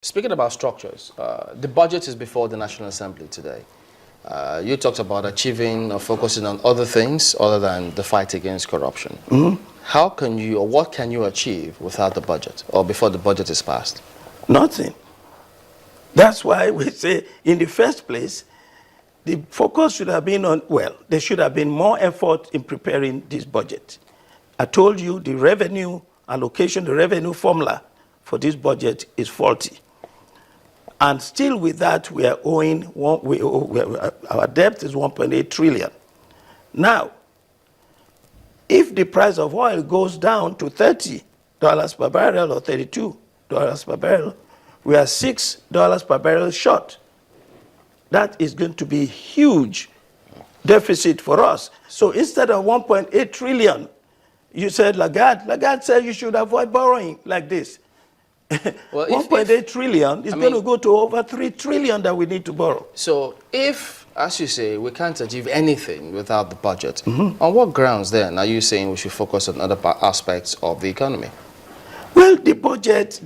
Speaking about structures, the budget is before the National Assembly today. You talked about achieving or focusing on other things other than the fight against corruption. How can you, or what can you achieve without the budget, or before the budget is passed? Nothing. That's why we say, in the first place, the focus should have been on, well, there should have been more effort in preparing this budget. I told you the revenue allocation, the revenue formula for this budget is faulty. And still with that, we are owing, our debt is 1.8 trillion. Now, if the price of oil goes down to $30 per barrel or $32 per barrel, we are $6 per barrel short. That is going to be a huge deficit for us. So instead of 1.8 trillion, you said Lagarde said you should avoid borrowing like this. Well, 1.8 trillion is going to go to over 3 trillion that we need to borrow. So if, as you say, we can't achieve anything without the budget, on what grounds then are you saying we should focus on other aspects of the economy? Well, the budget.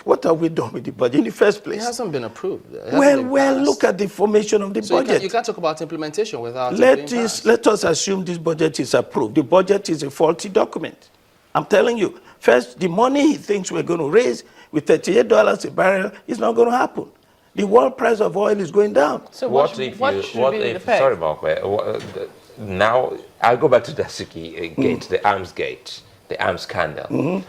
What have we done with the budget in the first place? It hasn't been approved. Well, look at the formation of the budget. You can't talk about implementation without let us assume this budget is approved. The budget is a faulty document. I'm telling you. First, the money he thinks we're going to raise with $38 a barrel is not going to happen. The world price of oil is going down. So sorry, Mark, now I'll go back to the gate, the arms gate, the arms scandal.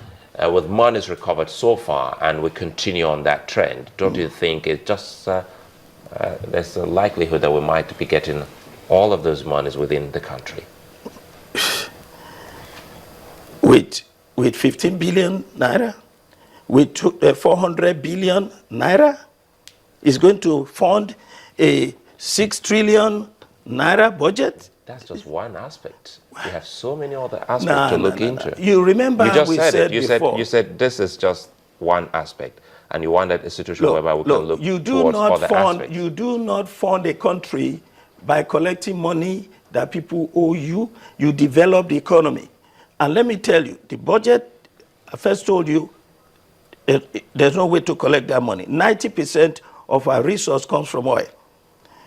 With monies recovered so far, and we continue on that trend, don't you think it just there's a likelihood that we might be getting all of those monies within the country? With 15 billion naira, with 400 billion naira, is going to fund a 6 trillion naira budget. That's just one aspect. We have so many other aspects to look into. You remember you just we said before. You said this is just one aspect, and you wanted a situation whereby we can look towards other aspects. You do not fund a country by collecting money that people owe you. You develop the economy. And let me tell you, the budget, I first told you, there's no way to collect that money. 90% of our resource comes from oil.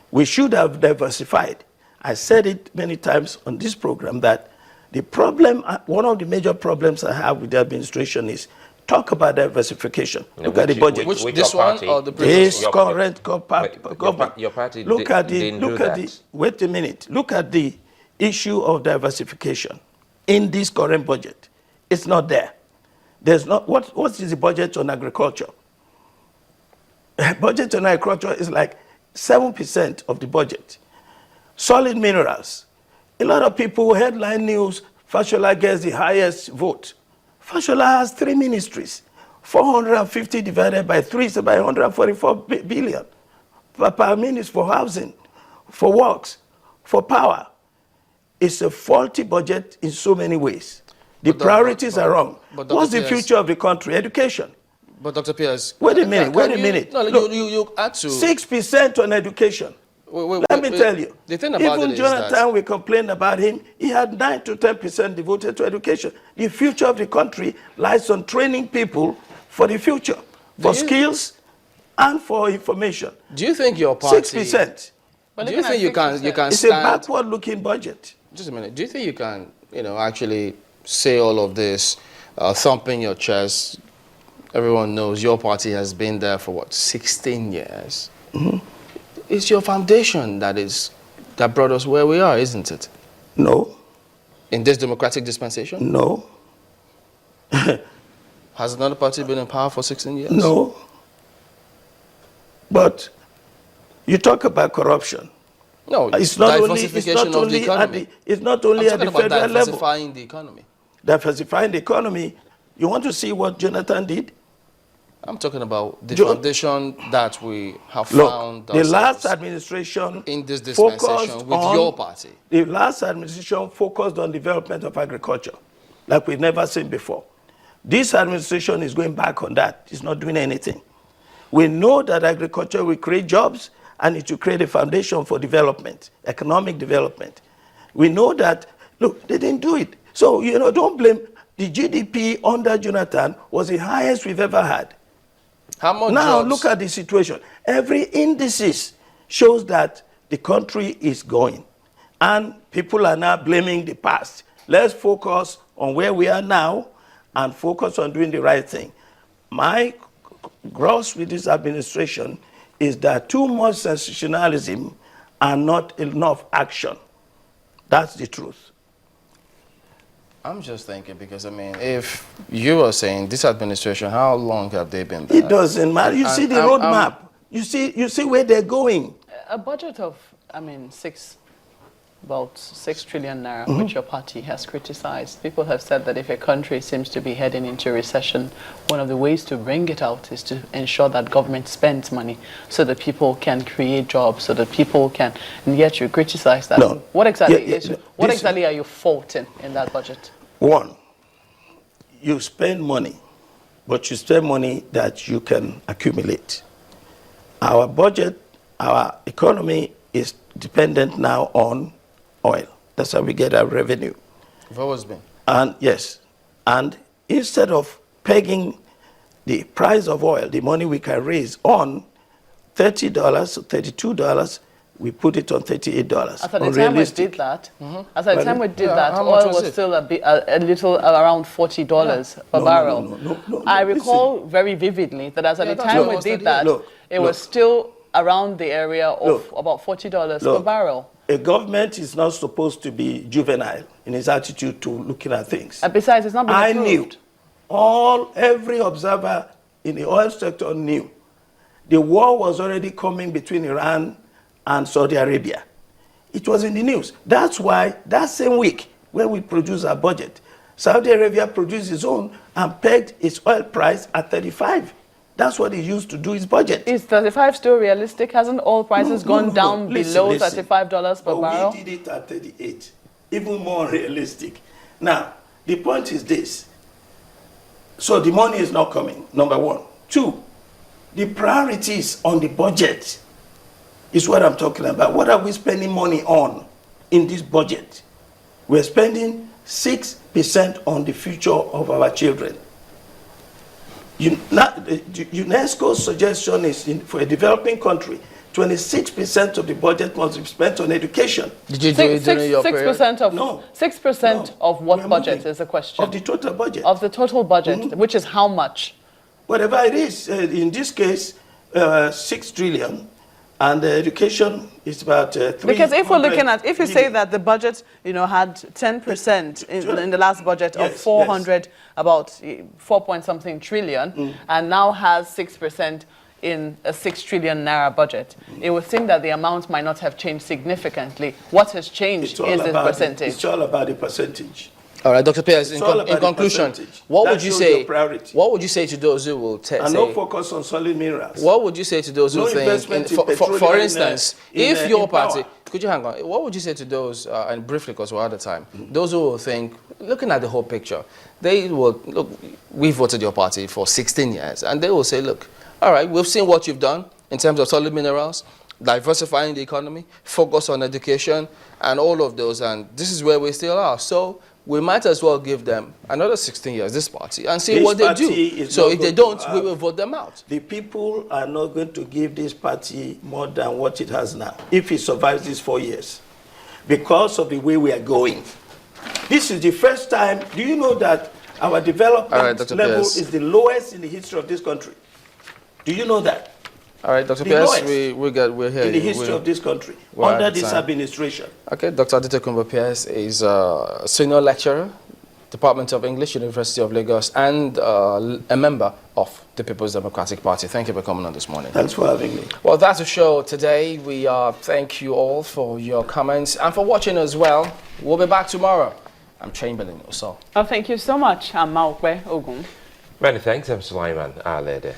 We should have diversified. I said it many times on this program that the problem, one of the major problems I have with the administration is talk about diversification. Look at the budget. Which this one or the previous one? Current government. Your party wait a minute. Look at the issue of diversification. In this current budget, it's not there. There's not. What is the budget on agriculture? Budget on agriculture is like 7% of the budget. Solid minerals. A lot of people headline news. Fashola gets the highest vote. Fashola has 3 ministries. 450 divided by 3 is about 144 billion. Per ministry for housing, for works, for power. It's a faulty budget in so many ways. The priorities are wrong. What's the future of the country? Education. But Dr. Pearse... Wait a minute. No, look, you add to... 6% on education. Let me tell you. The thing about even it Jonathan, is that we complained about him, he had 9 to 10% devoted to education. The future of the country lies on training people for the future, for skills and for information. Do you think your party... 6%. Do you think you can It's stand... a backward-looking budget. Just a minute. Do you think you can, actually say all of this, thumping your chest? Everyone knows your party has been there for, 16 years? It's your foundation that brought us where we are, isn't it? No. In this democratic dispensation? No. Has another party been in power for 16 years? No. But you talk about corruption. No, it's not only of the economy. It's not only at the federal level. Diversifying the economy. Diversifying the economy. You want to see what Jonathan did? I'm talking about the foundation that we have found. The last administration in this dispensation with your party. The last administration focused on development of agriculture, like we've never seen before. This administration is going back on that. It's not doing anything. We know that agriculture will create jobs and it will create a foundation for development, economic development. We know that, look, they didn't do it. So, don't blame. The GDP under Jonathan was the highest we've ever had. How much now jobs? look at the situation. Every indices shows that the country is going. And people are now blaming the past. Let's focus on where we are now and focus on doing the right thing. My gross with this administration is that too much sensationalism and not enough action. That's the truth. I'm just thinking because, I mean, if you are saying this administration, how long have they been there? It doesn't matter. You see the roadmap. You see where they're going. A budget of, I mean, about 6 trillion naira, which your party has criticized. People have said that if a country seems to be heading into recession, one of the ways to bring it out is to ensure that government spends money so that people can create jobs, so that people can, and yet you criticize that. No. What exactly are you faulting in that budget? One, you spend money, but you spend money that you can accumulate. Our budget, our economy is dependent now on oil. That's how we get our revenue. I've always been. And yes, and instead of pegging the price of oil, the money we can raise on $30 or $32, we put it on $38. As at the time we did that, oil was still a little around $40 per barrel. No, I recall very vividly that as at the time we did that, it was still around the area of about $40 per barrel. A government is not supposed to be juvenile in its attitude to looking at things. And besides, it's not been approved. I knew, every observer in the oil sector knew, the war was already coming between Iran and Saudi Arabia. It was in the news. That's why that same week when we produced our budget, Saudi Arabia produced its own and pegged its oil price at 35. That's what he used to do his budget. Is 35 still realistic? Hasn't oil prices gone down below $35 per barrel? We did it at 38, even more realistic. Now, the point is this. So the money is not coming, number one. Two, the priorities on the budget is what I'm talking about. What are we spending money on in this budget? We're spending 6% on the future of our children. UNESCO's suggestion is for a developing country, 26% of the budget must be spent on education. Did you do it during your period? 6% of, No. 6% of what budget is the question? Of the total budget. Of the total budget, which is how much? Whatever it is, in this case, 6 trillion. And education is about 300. Because if we're looking at, if you say that the budget, had 10% in the last budget of 400, about 4 point something trillion, and now has 6% in a 6 trillion naira budget, it would seem that the amount might not have changed significantly. What has changed is the percentage. It's all about the percentage. All right, Dr. Pearse, in conclusion, what would you say? What would you say to those who will say? And no focus on solid minerals. What would you say to those who think, for instance, if your party, could you hang on? What would you say to those, and briefly because we're out of time, those who will think, looking at the whole picture, they will look. We voted your party for 16 years, and they will say, look, all right, we've seen what you've done in terms of solid minerals, diversifying the economy, focus on education, and all of those, and this is where we still are. So we might as well give them another 16 years, this party, and see what they do. So if they don't, we will vote them out. The people are not going to give this party more than what it has now, if it survives these 4 years, because of the way we are going. This is the first time. Do you know that our development level is the lowest in the history of this country? Do you know that? All right, Dr. Pearse, we're here. In the history of this country, under this administration. Okay, Dr. Adetokundo Pearse is a senior lecturer, Department of English, University of Lagos, and a member of the People's Democratic Party. Thank you for coming on this morning. Thanks for having me. Well, that's the show today. We thank you all for your comments and for watching as well. We'll be back tomorrow. I'm Chamberlain Oso. Oh, thank you so much. I'm Maokwe Ogun. Many thanks. I'm Sulaiman Alede.